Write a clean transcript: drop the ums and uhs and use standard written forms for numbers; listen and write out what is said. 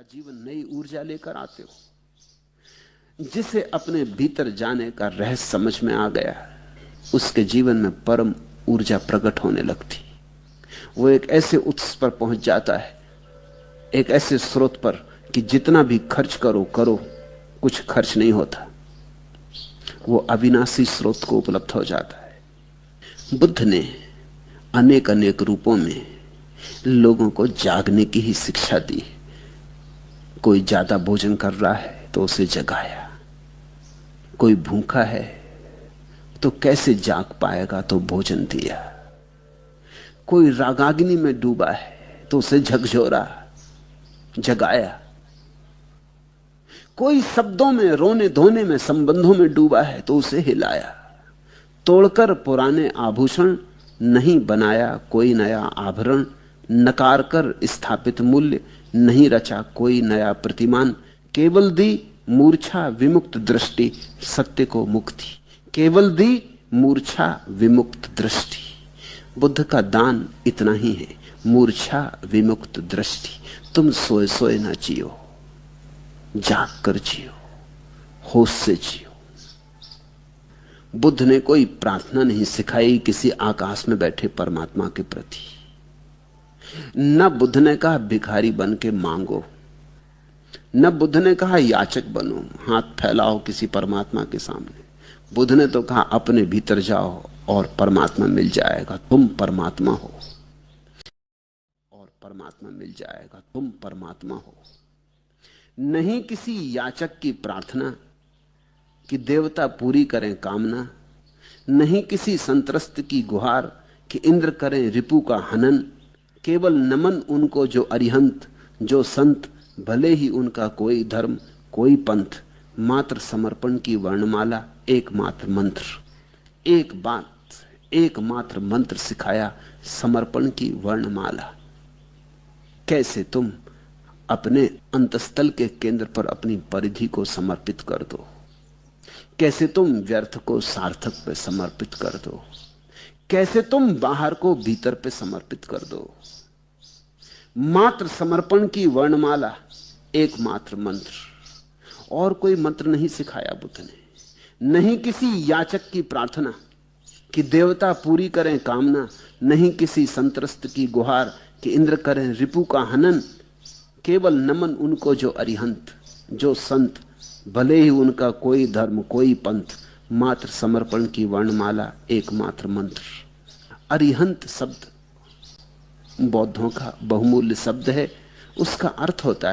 नया जीवन, नई ऊर्जा लेकर आते हो। जिसे अपने भीतर जाने का रहस्य समझ में आ गया, उसके जीवन में परम ऊर्जा प्रकट होने लगती। वो एक ऐसे उत्स पर पहुंच जाता है, एक ऐसे स्रोत पर कि जितना भी खर्च करो करो कुछ खर्च नहीं होता। वो अविनाशी स्रोत को उपलब्ध हो जाता है। बुद्ध ने अनेक अनेक रूपों में लोगों को जागने की ही शिक्षा दी। कोई ज्यादा भोजन कर रहा है तो उसे जगाया, कोई भूखा है तो कैसे जाग पाएगा तो भोजन दिया, कोई रागाग्नि में डूबा है तो उसे झकझोरा, जगाया, कोई शब्दों में, रोने धोने में, संबंधों में डूबा है तो उसे हिलाया। तोड़कर पुराने आभूषण, नहीं बनाया कोई नया आभरण, नकार कर स्थापित मूल्य, नहीं रचा कोई नया प्रतिमान, केवल दी मूर्छा विमुक्त दृष्टि, सत्य को मुक्ति, केवल दी मूर्छा विमुक्त दृष्टि। बुद्ध का दान इतना ही है, मूर्छा विमुक्त दृष्टि। तुम सोए सोए ना जियो, जाग कर जियो, होश से जियो। बुद्ध ने कोई प्रार्थना नहीं सिखाई किसी आकाश में बैठे परमात्मा के प्रति। न बुद्ध ने कहा भिखारी बन के मांगो, न बुद्ध ने कहा याचक बनो, हाथ फैलाओ किसी परमात्मा के सामने। बुद्ध ने तो कहा अपने भीतर जाओ और परमात्मा मिल जाएगा, तुम परमात्मा हो। और परमात्मा मिल जाएगा, तुम परमात्मा हो। नहीं किसी याचक की प्रार्थना कि देवता पूरी करें कामना, नहीं किसी संत्रस्त की गुहार कि इंद्र करें रिपु का हनन, केवल नमन उनको जो अरिहंत, जो संत, भले ही उनका कोई धर्म कोई पंथ, मात्र समर्पण की वर्णमाला, एकमात्र मंत्र। एक बात, एकमात्र मंत्र सिखाया, समर्पण की वर्णमाला। कैसे तुम अपने अंतस्थल के केंद्र पर अपनी परिधि को समर्पित कर दो, कैसे तुम व्यर्थ को सार्थक पे समर्पित कर दो, कैसे तुम बाहर को भीतर पे समर्पित कर दो। मात्र समर्पण की वर्णमाला, एकमात्र मंत्र। और कोई मंत्र नहीं सिखाया बुद्ध ने। नहीं किसी याचक की प्रार्थना कि देवता पूरी करें कामना, नहीं किसी संत्रस्त की गुहार कि इंद्र करें रिपु का हनन, केवल नमन उनको जो अरिहंत, जो संत, भले ही उनका कोई धर्म कोई पंथ, मात्र समर्पण की वर्णमाला, एकमात्र मंत्र। अरिहंत शब्द बौद्धों का बहुमूल्य शब्द है। उसका अर्थ होता है